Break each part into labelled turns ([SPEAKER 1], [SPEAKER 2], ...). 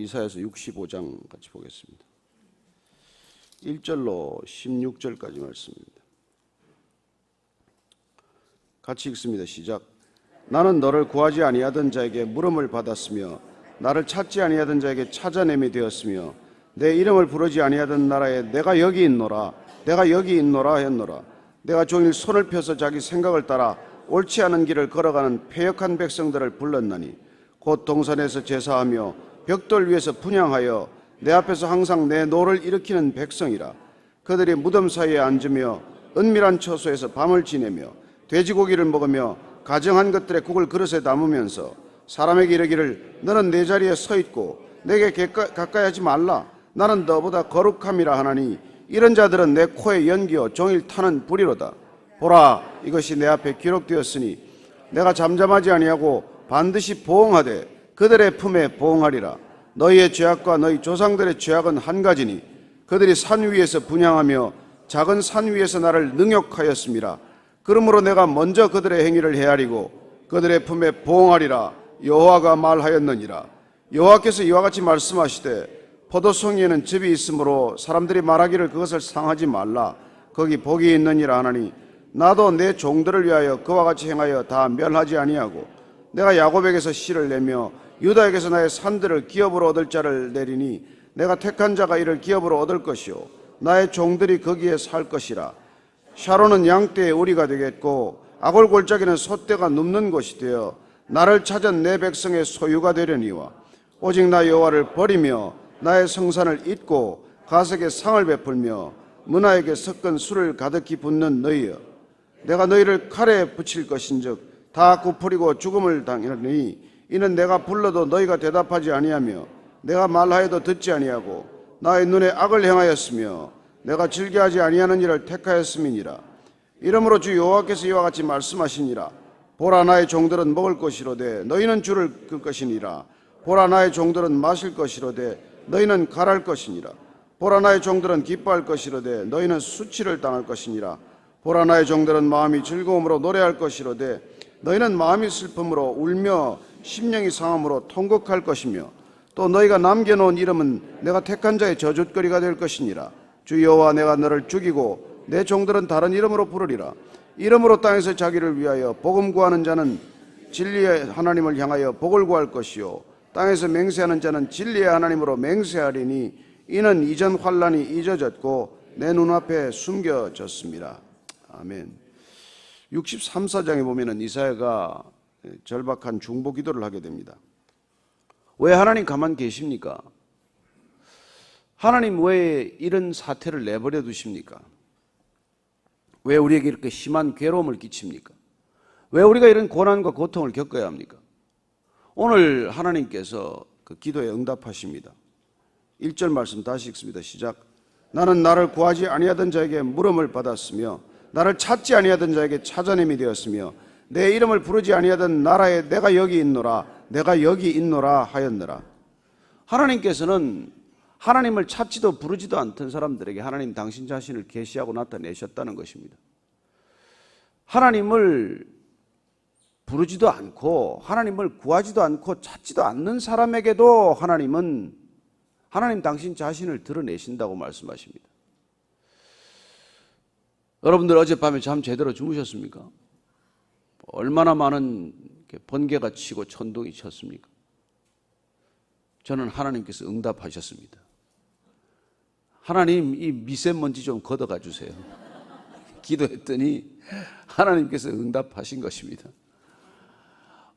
[SPEAKER 1] 이사야서 65장 같이 보겠습니다. 1절로 16절까지 말씀입니다. 같이 읽습니다. 시작. 나는 너를 구하지 아니하던 자에게 물음을 받았으며 나를 찾지 아니하던 자에게 찾아냄이 되었으며 내 이름을 부르지 아니하던 나라에 내가 여기 있노라 내가 여기 있노라 하였노라. 내가 종일 손을 펴서 자기 생각을 따라 옳지 않은 길을 걸어가는 패역한 백성들을 불렀나니 곧 동산에서 제사하며 벽돌 위에서 분향하여 내 앞에서 항상 내 노를 일으키는 백성이라. 그들이 무덤 사이에 앉으며 은밀한 처소에서 밤을 지내며 돼지고기를 먹으며 가정한 것들의 국을 그릇에 담으면서 사람에게 이르기를 너는 내 자리에 서 있고 내게 가까이 하지 말라 나는 너보다 거룩함이라 하나니 이런 자들은 내 코에 연기어 종일 타는 불이로다. 보라 이것이 내 앞에 기록되었으니 내가 잠잠하지 아니하고 반드시 보응하되 그들의 품에 보응하리라. 너희의 죄악과 너희 조상들의 죄악은 한 가지니 그들이 산 위에서 분향하며 작은 산 위에서 나를 능욕하였음이라. 그러므로 내가 먼저 그들의 행위를 헤아리고 그들의 품에 보응하리라. 여호와가 말하였느니라. 여호와께서 이와 같이 말씀하시되 포도송이에는 즙이 있으므로 사람들이 말하기를 그것을 상하지 말라. 거기 복이 있느니라 하나니 나도 내 종들을 위하여 그와 같이 행하여 다 멸하지 아니하고 내가 야곱에게서 씨를 내며 유다에게서 나의 산들을 기업으로 얻을 자를 내리니 내가 택한 자가 이를 기업으로 얻을 것이요 나의 종들이 거기에 살 것이라. 샤론은 양떼의 우리가 되겠고 아골 골짜기는 소떼가 눕는 곳이 되어 나를 찾은 내 백성의 소유가 되려니와 오직 나 여호와를 버리며 나의 성산을 잊고 가색에 상을 베풀며 문화에게 섞은 술을 가득히 붓는 너희여 내가 너희를 칼에 붙일 것인즉 다 굽으리고 죽음을 당하니 이는 내가 불러도 너희가 대답하지 아니하며 내가 말하여도 듣지 아니하고 나의 눈에 악을 행하였으며 내가 즐겨하지 아니하는 일을 택하였음이니라. 이러므로 주 여호와께서 이와 같이 말씀하시니라. 보라 나의 종들은 먹을 것이로되 너희는 줄을 끌 것이니라. 보라 나의 종들은 마실 것이로되 너희는 갈할 것이니라. 보라 나의 종들은 기뻐할 것이로되 너희는 수치를 당할 것이니라. 보라 나의 종들은 마음이 즐거움으로 노래할 것이로되 너희는 마음이 슬픔으로 울며 심령이 상함으로 통곡할 것이며 또 너희가 남겨놓은 이름은 내가 택한 자의 저주거리가 될 것이니라. 주 여호와 내가 너를 죽이고 내 종들은 다른 이름으로 부르리라. 이름으로 땅에서 자기를 위하여 복음 구하는 자는 진리의 하나님을 향하여 복을 구할 것이요 땅에서 맹세하는 자는 진리의 하나님으로 맹세하리니 이는 이전 환난이 잊어졌고 내 눈앞에 숨겨졌습니다. 아멘. 63사장에 보면은 이사야가 절박한 중보 기도를 하게 됩니다. 왜 하나님 가만 계십니까? 하나님 왜 이런 사태를 내버려 두십니까? 왜 우리에게 이렇게 심한 괴로움을 끼칩니까? 왜 우리가 이런 고난과 고통을 겪어야 합니까? 오늘 하나님께서 그 기도에 응답하십니다. 1절 말씀 다시 읽습니다. 시작. 나는 나를 구하지 아니하던 자에게 물음을 받았으며 나를 찾지 아니하던 자에게 찾아냄이 되었으며 내 이름을 부르지 아니하던 나라에 내가 여기 있노라 내가 여기 있노라 하였노라. 하나님께서는 하나님을 찾지도 부르지도 않던 사람들에게 하나님 당신 자신을 계시하고 나타내셨다는 것입니다. 하나님을 부르지도 않고 하나님을 구하지도 않고 찾지도 않는 사람에게도 하나님은 하나님 당신 자신을 드러내신다고 말씀하십니다. 여러분들 어젯밤에 잠 제대로 주무셨습니까? 얼마나 많은 번개가 치고 천둥이 쳤습니까? 저는 하나님께서 응답하셨습니다. 하나님 이 미세먼지 좀 걷어가 주세요. 기도했더니 하나님께서 응답하신 것입니다.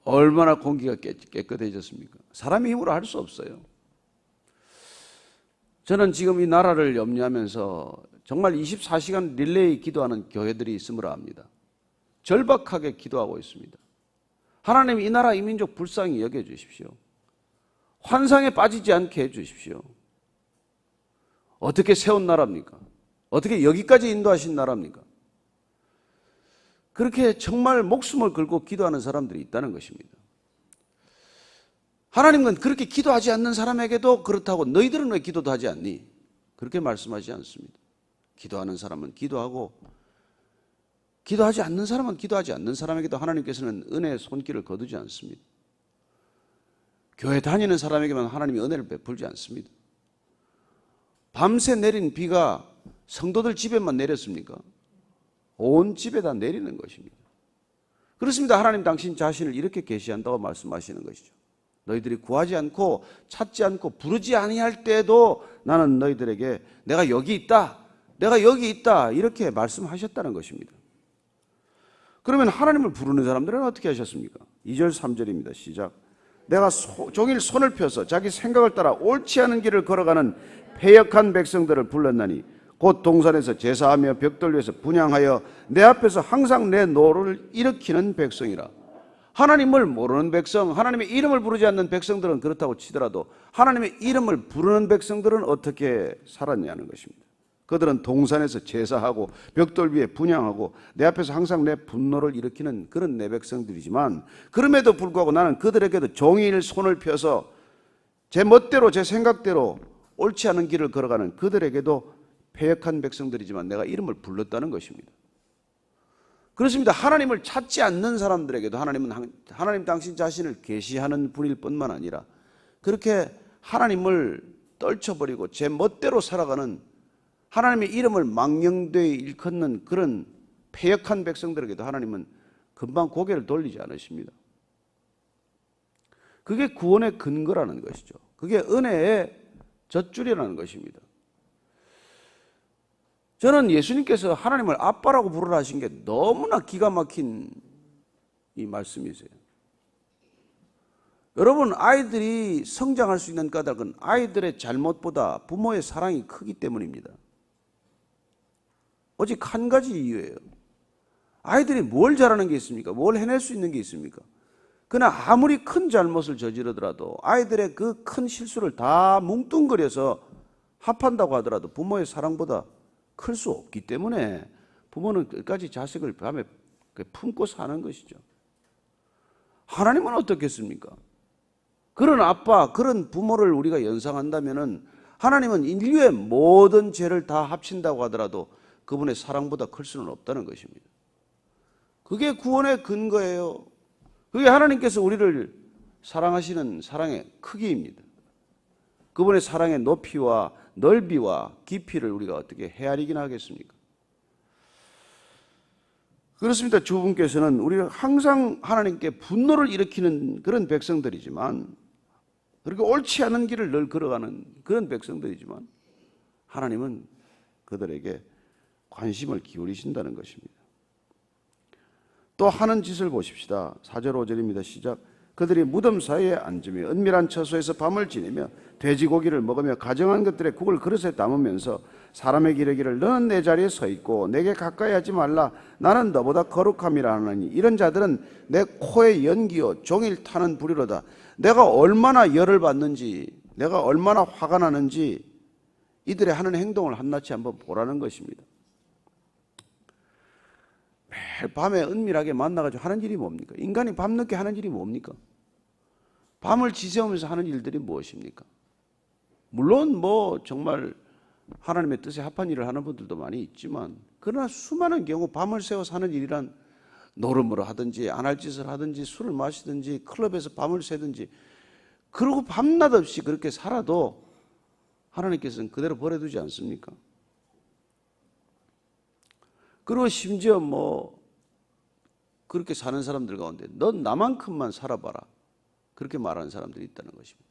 [SPEAKER 1] 얼마나 공기가 깨끗해졌습니까? 사람의 힘으로 할 수 없어요. 저는 지금 이 나라를 염려하면서 정말 24시간 릴레이 기도하는 교회들이 있음을 압니다. 절박하게 기도하고 있습니다. 하나님 이 나라 이 민족 불쌍히 여겨주십시오. 환상에 빠지지 않게 해주십시오. 어떻게 세운 나라입니까? 어떻게 여기까지 인도하신 나라입니까? 그렇게 정말 목숨을 걸고 기도하는 사람들이 있다는 것입니다. 하나님은 그렇게 기도하지 않는 사람에게도 그렇다고 너희들은 왜 기도도 하지 않니? 그렇게 말씀하지 않습니다. 기도하는 사람은 기도하고 기도하지 않는 사람은 기도하지 않는 사람에게도 하나님께서는 은혜의 손길을 거두지 않습니다. 교회 다니는 사람에게만 하나님이 은혜를 베풀지 않습니다. 밤새 내린 비가 성도들 집에만 내렸습니까? 온 집에다 내리는 것입니다. 그렇습니다. 하나님 당신 자신을 이렇게 계시한다고 말씀하시는 것이죠. 너희들이 구하지 않고 찾지 않고 부르지 아니할 때에도 나는 너희들에게 내가 여기 있다, 내가 여기 있다 이렇게 말씀하셨다는 것입니다. 그러면 하나님을 부르는 사람들은 어떻게 하셨습니까? 2절 3절입니다. 시작. 내가 종일 손을 펴서 자기 생각을 따라 옳지 않은 길을 걸어가는 패역한 백성들을 불렀나니 곧 동산에서 제사하며 벽돌 위에서 분향하여 내 앞에서 항상 내 노를 일으키는 백성이라. 하나님을 모르는 백성, 하나님의 이름을 부르지 않는 백성들은 그렇다고 치더라도 하나님의 이름을 부르는 백성들은 어떻게 살았냐는 것입니다. 그들은 동산에서 제사하고 벽돌 위에 분향하고 내 앞에서 항상 내 분노를 일으키는 그런 내 백성들이지만 그럼에도 불구하고 나는 그들에게도 종일 손을 펴서 제 멋대로 제 생각대로 옳지 않은 길을 걸어가는 그들에게도 패역한 백성들이지만 내가 이름을 불렀다는 것입니다. 그렇습니다. 하나님을 찾지 않는 사람들에게도 하나님 당신 자신을 계시하는 분일 뿐만 아니라 그렇게 하나님을 떨쳐버리고 제 멋대로 살아가는 하나님의 이름을 망령되이 일컫는 그런 패역한 백성들에게도 하나님은 금방 고개를 돌리지 않으십니다. 그게 구원의 근거라는 것이죠. 그게 은혜의 젖줄이라는 것입니다. 저는 예수님께서 하나님을 아빠라고 부르라 하신 게 너무나 기가 막힌 이 말씀이세요. 여러분, 아이들이 성장할 수 있는 까닭은 아이들의 잘못보다 부모의 사랑이 크기 때문입니다. 오직 한 가지 이유예요. 아이들이 뭘 잘하는 게 있습니까? 뭘 해낼 수 있는 게 있습니까? 그러나 아무리 큰 잘못을 저지르더라도 아이들의 그 큰 실수를 다 뭉뚱그려서 합한다고 하더라도 부모의 사랑보다 클 수 없기 때문에 부모는 끝까지 자식을 밤에 품고 사는 것이죠. 하나님은 어떻겠습니까? 그런 아빠, 그런 부모를 우리가 연상한다면은 하나님은 인류의 모든 죄를 다 합친다고 하더라도 그분의 사랑보다 클 수는 없다는 것입니다. 그게 구원의 근거예요. 그게 하나님께서 우리를 사랑하시는 사랑의 크기입니다. 그분의 사랑의 높이와 넓이와 깊이를 우리가 어떻게 헤아리긴 하겠습니까? 그렇습니다. 주분께서는 우리가 항상 하나님께 분노를 일으키는 그런 백성들이지만 그렇게 옳지 않은 길을 늘 걸어가는 그런 백성들이지만 하나님은 그들에게 관심을 기울이신다는 것입니다. 또 하는 짓을 보십시다. 4절 5절입니다. 시작. 그들이 무덤 사이에 앉으며 은밀한 처소에서 밤을 지내며 돼지고기를 먹으며 가정한 것들의 국을 그릇에 담으면서 사람에게 이르기를 너는 내 자리에 서 있고 내게 가까이 하지 말라 나는 너보다 거룩함이라 하느니 이런 자들은 내 코에 연기요 종일 타는 불이로다. 내가 얼마나 열을 받는지 내가 얼마나 화가 나는지 이들의 하는 행동을 한낱이 한번 보라는 것입니다. 매일 밤에 은밀하게 만나가지고 하는 일이 뭡니까? 인간이 밤늦게 하는 일이 뭡니까? 밤을 지새우면서 하는 일들이 무엇입니까? 물론 정말 하나님의 뜻에 합한 일을 하는 분들도 많이 있지만 그러나 수많은 경우 밤을 새워서 하는 일이란 노름을 하든지 안 할 짓을 하든지 술을 마시든지 클럽에서 밤을 새든지 그러고 밤낮 없이 그렇게 살아도 하나님께서는 그대로 버려두지 않습니까? 그리고 심지어 그렇게 사는 사람들 가운데 넌 나만큼만 살아봐라 그렇게 말하는 사람들이 있다는 것입니다.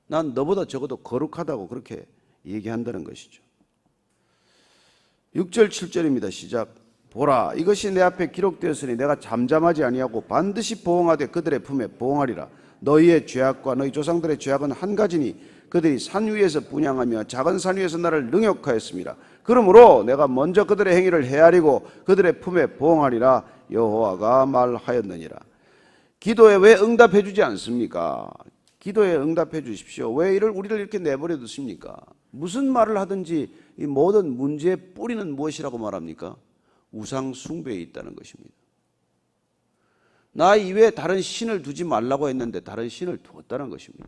[SPEAKER 1] 난 너보다 적어도 거룩하다고 그렇게 얘기한다는 것이죠. 6절 7절입니다. 시작. 보라 이것이 내 앞에 기록되었으니 내가 잠잠하지 아니하고 반드시 보응하되 그들의 품에 보응하리라. 너희의 죄악과 너희 조상들의 죄악은 한 가지니 그들이 산 위에서 분향하며 작은 산 위에서 나를 능욕하였습니다. 그러므로 내가 먼저 그들의 행위를 헤아리고 그들의 품에 보응하리라 여호와가 말하였느니라. 기도에 왜 응답해 주지 않습니까? 기도에 응답해 주십시오. 왜 우리를 이렇게 내버려 두십니까? 무슨 말을 하든지 이 모든 문제의 뿌리는 무엇이라고 말합니까? 우상 숭배에 있다는 것입니다. 나 이외에 다른 신을 두지 말라고 했는데 다른 신을 두었다는 것입니다.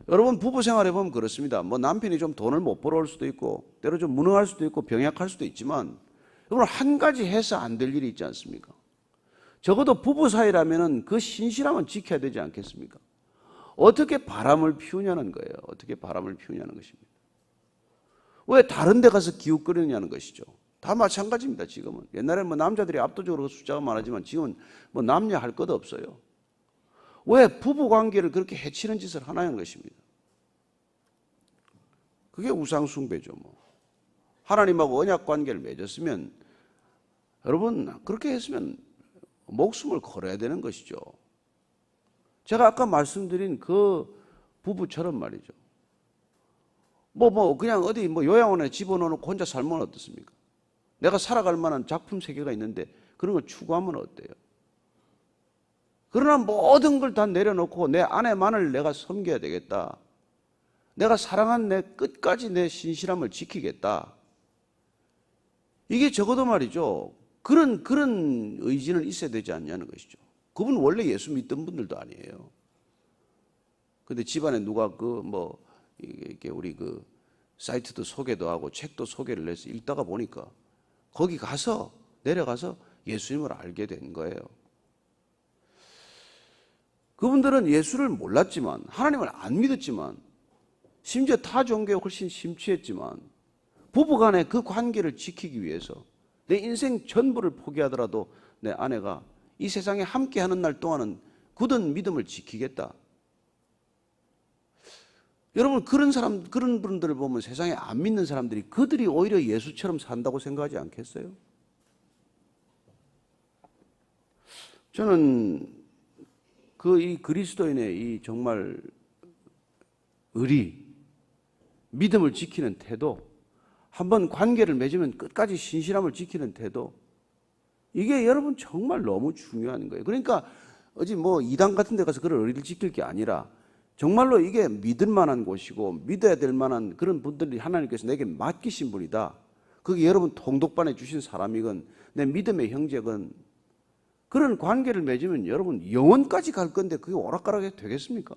[SPEAKER 1] 여러분 부부 생활해 보면 그렇습니다. 남편이 좀 돈을 못 벌어올 수도 있고 때로 좀 무능할 수도 있고 병약할 수도 있지만 여러분 한 가지 해서 안 될 일이 있지 않습니까? 적어도 부부 사이라면 그 신실함은 지켜야 되지 않겠습니까? 어떻게 바람을 피우냐는 거예요. 어떻게 바람을 피우냐는 것입니다. 왜 다른 데 가서 기웃거리느냐는 것이죠. 다 마찬가지입니다. 지금은. 옛날에는 뭐 남자들이 압도적으로 숫자가 많았지만 지금은 뭐 남녀 할 것 없어요. 왜 부부관계를 그렇게 해치는 짓을 하냐는 것입니다. 그게 우상숭배죠. 뭐. 하나님하고 언약관계를 맺었으면 여러분 그렇게 했으면 목숨을 걸어야 되는 것이죠. 제가 아까 말씀드린 그 부부처럼 말이죠. 그냥 어디 요양원에 집어넣어놓고 혼자 살면 어떻습니까? 내가 살아갈 만한 작품 세계가 있는데 그런 걸 추구하면 어때요? 그러나 모든 걸 다 내려놓고 내 아내만을 내가 섬겨야 되겠다. 내가 사랑한 내 끝까지 내 신실함을 지키겠다. 이게 적어도 말이죠. 그런 의지는 있어야 되지 않냐는 것이죠. 그분 원래 예수 믿던 분들도 아니에요. 근데 집안에 누가 이렇게 우리 사이트도 소개도 하고 책도 소개를 해서 읽다가 보니까 거기 내려가서 예수님을 알게 된 거예요. 그분들은 예수를 몰랐지만, 하나님을 안 믿었지만, 심지어 타 종교에 훨씬 심취했지만, 부부간의 그 관계를 지키기 위해서 내 인생 전부를 포기하더라도 내 아내가 이 세상에 함께하는 날 동안은 굳은 믿음을 지키겠다. 여러분 그런 분들을 보면 세상에 안 믿는 사람들이 그들이 오히려 예수처럼 산다고 생각하지 않겠어요? 저는 이 그리스도인의 이 정말 의리, 믿음을 지키는 태도, 한번 관계를 맺으면 끝까지 신실함을 지키는 태도, 이게 여러분 정말 너무 중요한 거예요. 그러니까 어디 이단 같은 데 가서 그런 의리를 지킬 게 아니라 정말로 이게 믿을 만한 곳이고 믿어야 될 만한 그런 분들이 하나님께서 내게 맡기신 분이다. 그게 여러분 통독반에 주신 사람이건 내 믿음의 형제건 그런 관계를 맺으면 여러분 영원까지 갈 건데 그게 오락가락해도 되겠습니까?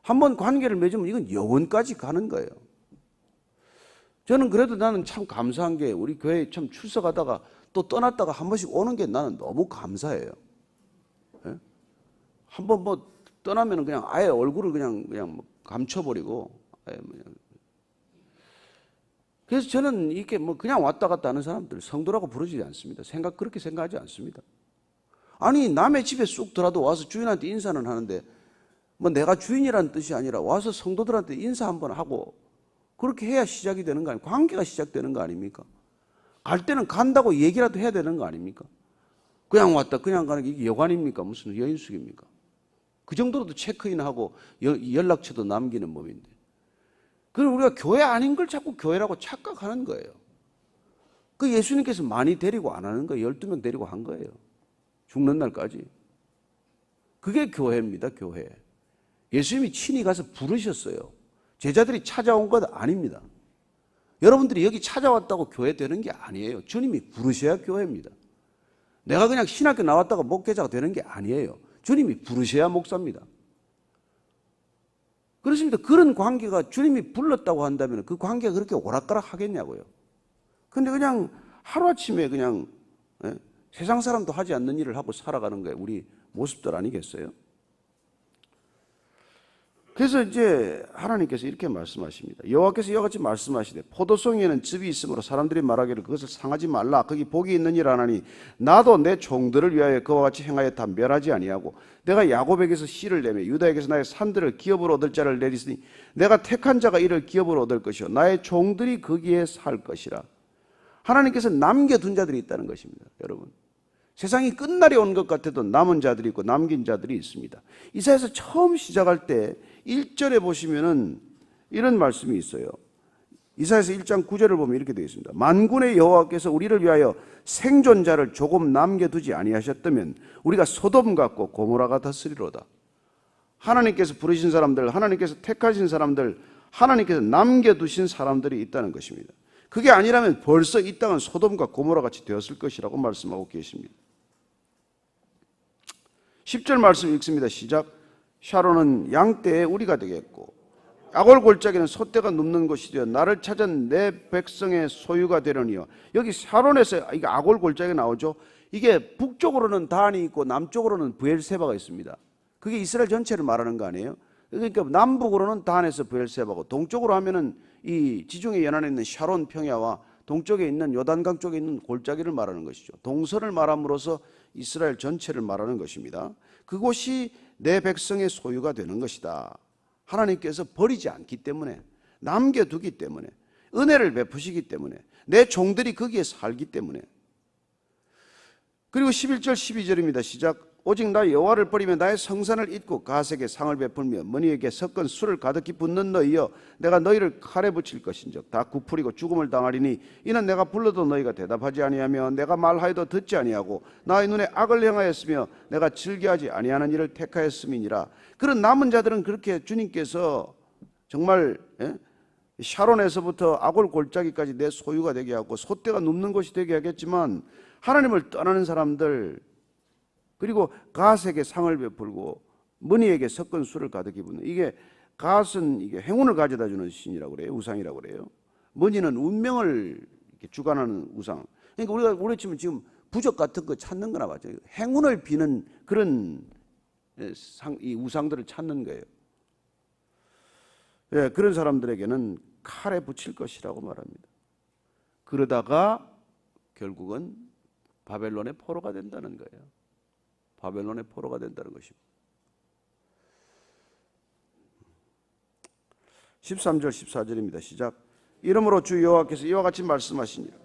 [SPEAKER 1] 한번 관계를 맺으면 이건 영원까지 가는 거예요. 저는 그래도 나는 참 감사한 게 우리 교회에 참 출석하다가 또 떠났다가 한 번씩 오는 게 나는 너무 감사해요. 예? 한번 떠나면 그냥 아예 얼굴을 그냥 감춰버리고 그래서 저는 이렇게 그냥 왔다 갔다 하는 사람들 성도라고 부르지 않습니다. 그렇게 생각하지 않습니다. 아니 남의 집에 쑥 들어도 와서 주인한테 인사는 하는데 내가 주인이라는 뜻이 아니라 와서 성도들한테 인사 한번 하고 그렇게 해야 시작이 되는 거 아닙니까? 관계가 시작되는 거 아닙니까? 갈 때는 간다고 얘기라도 해야 되는 거 아닙니까? 그냥 왔다 그냥 가는 게 이게 여관입니까? 무슨 여인숙입니까? 그 정도로도 체크인하고 연락처도 남기는 법인데 그럼 우리가 교회 아닌 걸 자꾸 교회라고 착각하는 거예요. 그 예수님께서 많이 데리고 안 하는 거예요. 12명 데리고 한 거예요. 죽는 날까지. 그게 교회입니다. 교회. 예수님이 친히 가서 부르셨어요. 제자들이 찾아온 것 아닙니다. 여러분들이 여기 찾아왔다고 교회 되는 게 아니에요. 주님이 부르셔야 교회입니다. 내가 그냥 신학교 나왔다가 목회자가 되는 게 아니에요. 주님이 부르셔야 목사입니다. 그렇습니다. 그런 관계가 주님이 불렀다고 한다면 그 관계가 그렇게 오락가락 하겠냐고요. 그런데 그냥 하루아침에 그냥 세상 사람도 하지 않는 일을 하고 살아가는 게 우리 모습들 아니겠어요? 그래서 이제 하나님께서 이렇게 말씀하십니다. 여호와께서 이와 같이 말씀하시되 포도송이에는 즙이 있으므로 사람들이 말하기를 그것을 상하지 말라. 거기 복이 있느니라 하나니 나도 내 종들을 위하여 그와 같이 행하여 다 멸하지 아니하고 내가 야곱에게서 씨를 내며 유다에게서 나의 산들을 기업으로 얻을 자를 내리으니 내가 택한 자가 이를 기업으로 얻을 것이요 나의 종들이 거기에 살 것이라. 하나님께서 남겨둔 자들이 있다는 것입니다. 여러분 세상이 끝날이 온 것 같아도 남은 자들이 있고 남긴 자들이 있습니다. 이사야서 처음 시작할 때 1절에 보시면은 이런 말씀이 있어요. 이사야서 1장 9절을 보면 이렇게 되어 있습니다. 만군의 여호와께서 우리를 위하여 생존자를 조금 남겨두지 아니하셨다면 우리가 소돔 같고 고모라 같았으리로다. 하나님께서 부르신 사람들, 하나님께서 택하신 사람들, 하나님께서 남겨두신 사람들이 있다는 것입니다. 그게 아니라면 벌써 이 땅은 소돔과 고모라 같이 되었을 것이라고 말씀하고 계십니다. 10절 말씀 읽습니다. 시작. 샤론은 양떼의 우리가 되겠고 아골 골짜기는 소떼가 눕는 곳이 되어 나를 찾은 내 백성의 소유가 되려니요. 여기 샤론에서 이게 아골 골짜기가 나오죠. 이게 북쪽으로는 단이 있고 남쪽으로는 브엘세바가 있습니다. 그게 이스라엘 전체를 말하는 거 아니에요? 그러니까 남북으로는 단에서 브엘세바고 동쪽으로 하면은 이 지중해 연안에 있는 샤론 평야와 동쪽에 있는 요단강 쪽에 있는 골짜기를 말하는 것이죠. 동서를 말함으로써 이스라엘 전체를 말하는 것입니다. 그곳이 내 백성의 소유가 되는 것이다. 하나님께서 버리지 않기 때문에, 남겨두기 때문에, 은혜를 베푸시기 때문에, 내 종들이 거기에 살기 때문에. 그리고 11절 12절입니다. 시작. 오직 나 여호와를 버리며 나의 성산을 잊고 가색에 상을 베풀며 머니에게 섞은 술을 가득히 붓는 너희여, 내가 너희를 칼에 붙일 것인즉 다 굽으리고 죽음을 당하리니 이는 내가 불러도 너희가 대답하지 아니하며 내가 말하여도 듣지 아니하고 나의 눈에 악을 행하였으며 내가 즐겨하지 아니하는 일을 택하였음이니라. 그런 남은 자들은 그렇게 주님께서 정말 샤론에서부터 아골 골짜기까지 내 소유가 되게 하고 소떼가 눕는 곳이 되게 하겠지만, 하나님을 떠나는 사람들, 그리고 갓에게 상을 베풀고 머니에게 섞은 술을 가득히 붓는, 이게 갓은 이게 행운을 가져다 주는 신이라고 그래요. 우상이라고 그래요. 머니는 운명을 이렇게 주관하는 우상. 그러니까 우리가 지금 부적 같은 거 찾는 거나 맞죠. 행운을 비는 그런 이 우상들을 찾는 거예요. 예, 그런 사람들에게는 칼에 붙일 것이라고 말합니다. 그러다가 결국은 바벨론의 포로가 된다는 거예요. 바벨론의 포로가 된다는 것입니다. 13절 14절입니다. 시작. 이러므로 주 여호와께서 이와 같이 말씀하시니라.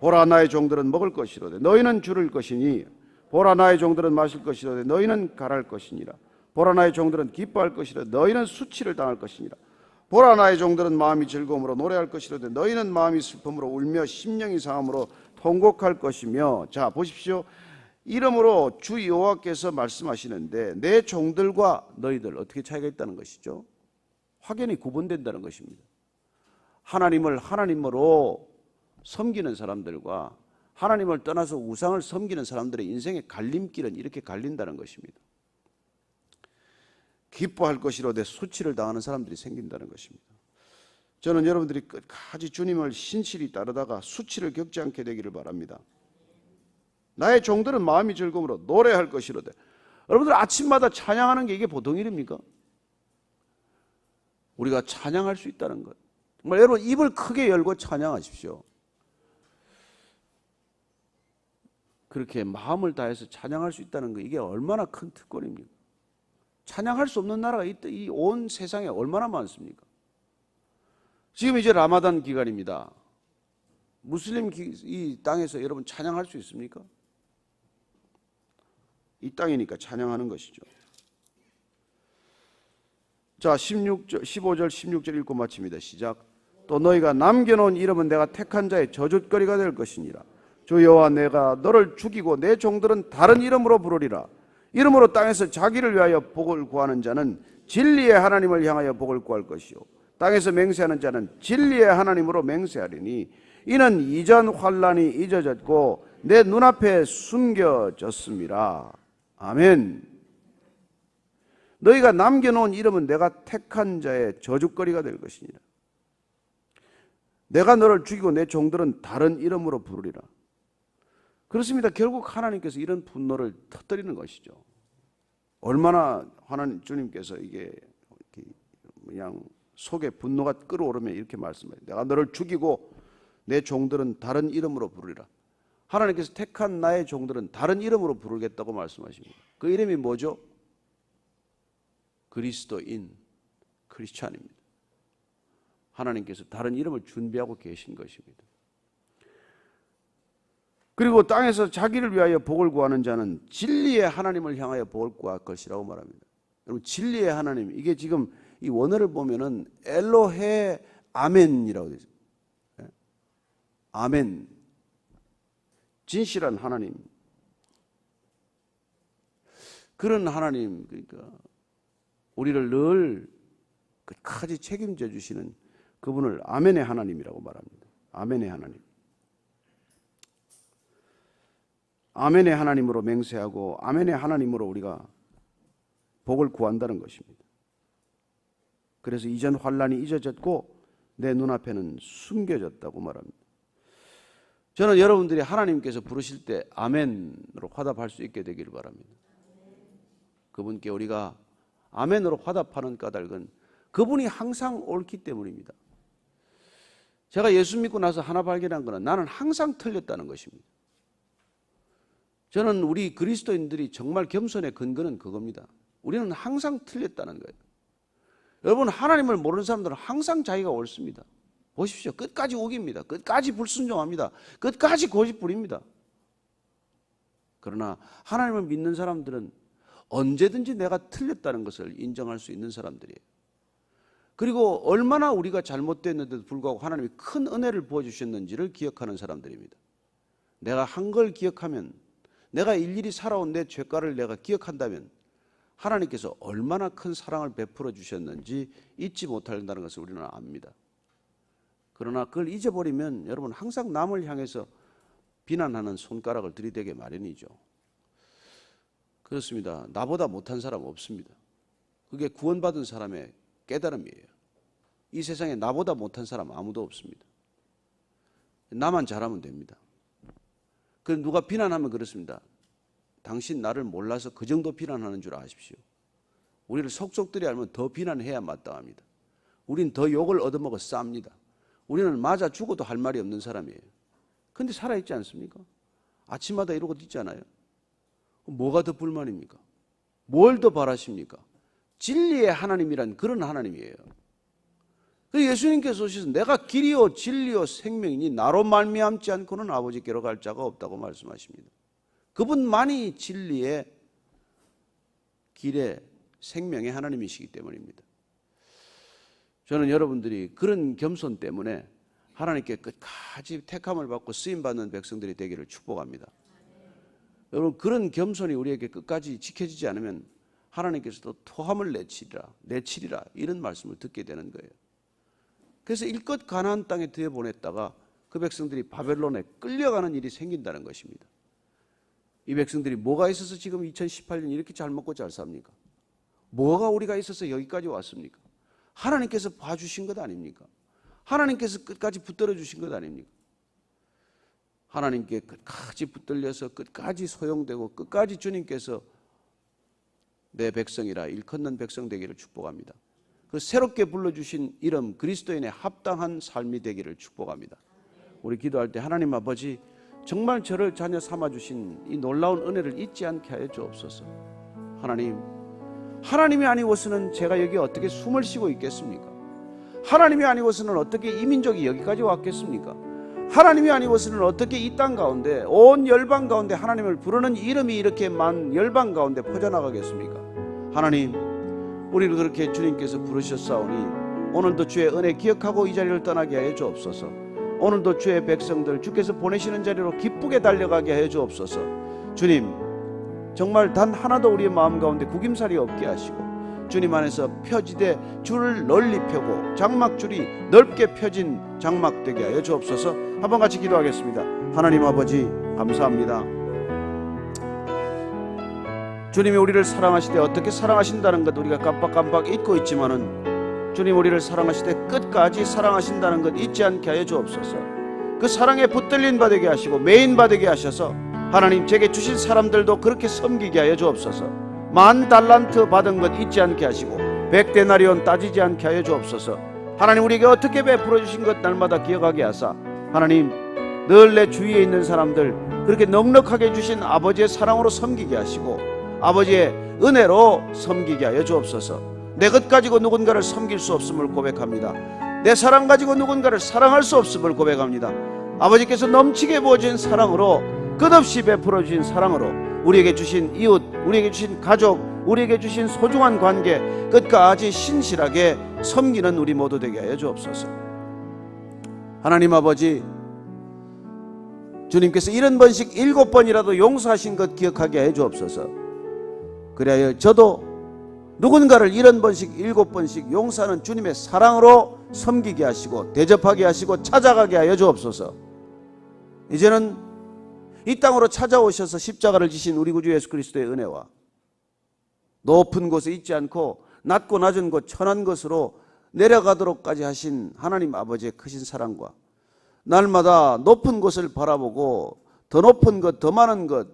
[SPEAKER 1] 보라, 나의 종들은 먹을 것이로되 너희는 줄일 것이니, 보라, 나의 종들은 마실 것이로되 너희는 갈할 것이니라. 보라, 나의 종들은 기뻐할 것이로되 너희는 수치를 당할 것이니라. 보라, 나의 종들은 마음이 즐거움으로 노래할 것이로되 너희는 마음이 슬픔으로 울며 심령이 상함으로 통곡할 것이며. 자, 보십시오. 이러므로 주 여호와께서 말씀하시는데 내 종들과 너희들 어떻게 차이가 있다는 것이죠? 확연히 구분된다는 것입니다. 하나님을 하나님으로 섬기는 사람들과 하나님을 떠나서 우상을 섬기는 사람들의 인생의 갈림길은 이렇게 갈린다는 것입니다. 기뻐할 것이로되 수치를 당하는 사람들이 생긴다는 것입니다. 저는 여러분들이 끝까지 주님을 신실히 따르다가 수치를 겪지 않게 되기를 바랍니다. 나의 종들은 마음이 즐거움으로 노래할 것이로되. 여러분들 아침마다 찬양하는 게 이게 보통 일입니까? 우리가 찬양할 수 있다는 것, 정말 여러분 입을 크게 열고 찬양하십시오. 그렇게 마음을 다해서 찬양할 수 있다는 거, 이게 얼마나 큰 특권입니까? 찬양할 수 없는 나라가 이 온 세상에 얼마나 많습니까? 지금 이제 라마단 기간입니다. 무슬림 이 땅에서 여러분 찬양할 수 있습니까? 이 땅이니까 찬양하는 것이죠. 자, 15절 16절 읽고 마칩니다. 시작. 또 너희가 남겨놓은 이름은 내가 택한 자의 저주거리가 될 것이니라. 주 여호와, 내가 너를 죽이고 내 종들은 다른 이름으로 부르리라. 이름으로 땅에서 자기를 위하여 복을 구하는 자는 진리의 하나님을 향하여 복을 구할 것이요, 땅에서 맹세하는 자는 진리의 하나님으로 맹세하리니 이는 이전 환란이 잊어졌고 내 눈앞에 숨겨졌습니다. 아멘. 너희가 남겨놓은 이름은 내가 택한 자의 저주거리가 될 것이니라. 내가 너를 죽이고 내 종들은 다른 이름으로 부르리라. 그렇습니다. 결국 하나님께서 이런 분노를 터뜨리는 것이죠. 얼마나 하나님 주님께서 이게 그냥 속에 분노가 끓어오르면 이렇게 말씀해요. 내가 너를 죽이고 내 종들은 다른 이름으로 부르리라. 하나님께서 택한 나의 종들은 다른 이름으로 부르겠다고 말씀하십니다. 그 이름이 뭐죠? 그리스도인, 크리스찬입니다. 하나님께서 다른 이름을 준비하고 계신 것입니다. 그리고 땅에서 자기를 위하여 복을 구하는 자는 진리의 하나님을 향하여 복을 구할 것이라고 말합니다. 여러분, 진리의 하나님, 이게 지금 이 원어를 보면은 엘로헤 아멘이라고 되어 있어요. 아멘, 진실한 하나님, 그런 하나님, 그러니까 우리를 늘 끝까지 책임져 주시는 그분을 아멘의 하나님이라고 말합니다. 아멘의 하나님. 아멘의 하나님으로 맹세하고 아멘의 하나님으로 우리가 복을 구한다는 것입니다. 그래서 이전 환란이 잊어졌고 내 눈앞에는 숨겨졌다고 말합니다. 저는 여러분들이 하나님께서 부르실 때 아멘으로 화답할 수 있게 되기를 바랍니다. 그분께 우리가 아멘으로 화답하는 까닭은 그분이 항상 옳기 때문입니다. 제가 예수 믿고 나서 하나 발견한 것은 나는 항상 틀렸다는 것입니다. 저는 우리 그리스도인들이 정말 겸손의 근거는 그겁니다. 우리는 항상 틀렸다는 거예요. 여러분, 하나님을 모르는 사람들은 항상 자기가 옳습니다. 보십시오. 끝까지 우깁니다. 끝까지 불순종합니다. 끝까지 고집 부립니다. 그러나 하나님을 믿는 사람들은 언제든지 내가 틀렸다는 것을 인정할 수 있는 사람들이에요. 그리고 얼마나 우리가 잘못됐는데도 불구하고 하나님이 큰 은혜를 부어주셨는지를 기억하는 사람들입니다. 내가 한 걸 기억하면, 내가 일일이 살아온 내 죄가를 내가 기억한다면 하나님께서 얼마나 큰 사랑을 베풀어 주셨는지 잊지 못한다는 것을 우리는 압니다. 그러나 그걸 잊어버리면 여러분 항상 남을 향해서 비난하는 손가락을 들이대게 마련이죠. 그렇습니다. 나보다 못한 사람 없습니다. 그게 구원받은 사람의 깨달음이에요. 이 세상에 나보다 못한 사람 아무도 없습니다. 나만 잘하면 됩니다. 그 누가 비난하면 그렇습니다. 당신 나를 몰라서 그 정도 비난하는 줄 아십시오. 우리를 속속들이 알면 더 비난해야 마땅합니다. 우린 더 욕을 얻어먹어 쌉니다. 우리는 맞아 죽어도 할 말이 없는 사람이에요. 그런데 살아있지 않습니까? 아침마다 이러고 있잖아요. 뭐가 더 불만입니까? 뭘 더 바라십니까? 진리의 하나님이란 그런 하나님이에요. 예수님께서 오셔서 내가 길이요 진리요 생명이니 나로 말미암지 않고는 아버지께로 갈 자가 없다고 말씀하십니다. 그분만이 진리의 길의 생명의 하나님이시기 때문입니다. 저는 여러분들이 그런 겸손 때문에 하나님께 끝까지 택함을 받고 쓰임받는 백성들이 되기를 축복합니다. 여러분, 그런 겸손이 우리에게 끝까지 지켜지지 않으면 하나님께서도 토함을 내치리라 이런 말씀을 듣게 되는 거예요. 그래서 일껏 가나안 땅에 들여보냈다가 그 백성들이 바벨론에 끌려가는 일이 생긴다는 것입니다. 이 백성들이 뭐가 있어서 지금 2018년 이렇게 잘 먹고 잘 삽니까? 뭐가 우리가 있어서 여기까지 왔습니까? 하나님께서 봐주신 것 아닙니까? 하나님께서 끝까지 붙들어 주신 것 아닙니까? 하나님께 끝까지 붙들려서 끝까지 소용되고 끝까지 주님께서 내 백성이라 일컫는 백성 되기를 축복합니다. 그 새롭게 불러주신 이름 그리스도인의 합당한 삶이 되기를 축복합니다. 우리 기도할 때 하나님 아버지 정말 저를 자녀 삼아주신 이 놀라운 은혜를 잊지 않게 하여 주옵소서. 하나님이 아니고서는 제가 여기 어떻게 숨을 쉬고 있겠습니까? 하나님이 아니고서는 어떻게 이 민족이 여기까지 왔겠습니까? 하나님이 아니고서는 어떻게 이 땅 가운데 온 열방 가운데 하나님을 부르는 이름이 이렇게 만 열방 가운데 퍼져나가겠습니까? 하나님, 우리를 그렇게 주님께서 부르셨사오니 오늘도 주의 은혜 기억하고 이 자리를 떠나게 하여 주옵소서. 오늘도 주의 백성들 주께서 보내시는 자리로 기쁘게 달려가게 하여 주옵소서. 주님, 정말 단 하나도 우리의 마음 가운데 구김살이 없게 하시고 주님 안에서 펴지되 줄을 널리 펴고 장막줄이 넓게 펴진 장막 되게 하여 주옵소서. 한번 같이 기도하겠습니다. 하나님 아버지 감사합니다. 주님이 우리를 사랑하시되 어떻게 사랑하신다는 것 우리가 깜빡깜빡 잊고 있지만은 주님 우리를 사랑하시되 끝까지 사랑하신다는 것 잊지 않게 하여 주옵소서. 그 사랑에 붙들린 바 되게 하시고 메인 바 되게 하셔서 하나님 제게 주신 사람들도 그렇게 섬기게 하여 주옵소서. 10,000달란트 받은 것 잊지 않게 하시고 100데나리온 따지지 않게 하여 주옵소서. 하나님 우리에게 어떻게 베풀어 주신 것 날마다 기억하게 하사 하나님 늘 내 주위에 있는 사람들 그렇게 넉넉하게 주신 아버지의 사랑으로 섬기게 하시고 아버지의 은혜로 섬기게 하여 주옵소서. 내 것 가지고 누군가를 섬길 수 없음을 고백합니다. 내 사랑 가지고 누군가를 사랑할 수 없음을 고백합니다. 아버지께서 넘치게 부어주신 사랑으로 끝없이 베풀어 주신 사랑으로 우리에게 주신 이웃, 우리에게 주신 가족, 우리에게 주신 소중한 관계 끝까지 신실하게 섬기는 우리 모두 되게 하여 주옵소서. 하나님 아버지, 주님께서 70번씩 7번이라도 용서하신 것 기억하게 해 주옵소서. 그래야 저도 누군가를 70번씩 7번씩 용서하는 주님의 사랑으로 섬기게 하시고 대접하게 하시고 찾아가게 하여 주옵소서. 이제는 이 땅으로 찾아오셔서 십자가를 지신 우리 구주 예수 그리스도의 은혜와 높은 곳에 있지 않고 낮고 낮은 곳 천한 것으로 내려가도록까지 하신 하나님 아버지의 크신 사랑과 날마다 높은 곳을 바라보고 더 높은 것, 더 많은 것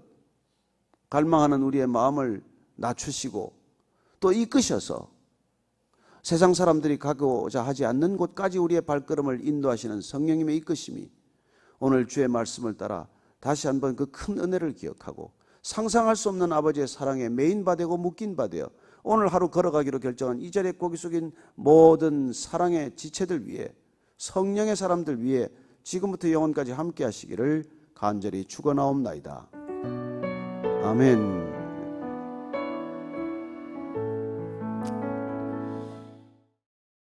[SPEAKER 1] 갈망하는 우리의 마음을 낮추시고 또 이끄셔서 세상 사람들이 가고자 하지 않는 곳까지 우리의 발걸음을 인도하시는 성령님의 이끄심이 오늘 주의 말씀을 따라 다시 한번 그 큰 은혜를 기억하고 상상할 수 없는 아버지의 사랑에 메인 바 되고 묶인 바 되어 오늘 하루 걸어가기로 결정한 이 자리에 고개 숙인 모든 사랑의 지체들 위해 성령의 사람들 위해 지금부터 영원까지 함께 하시기를 간절히 축원하옵나이다. 아멘.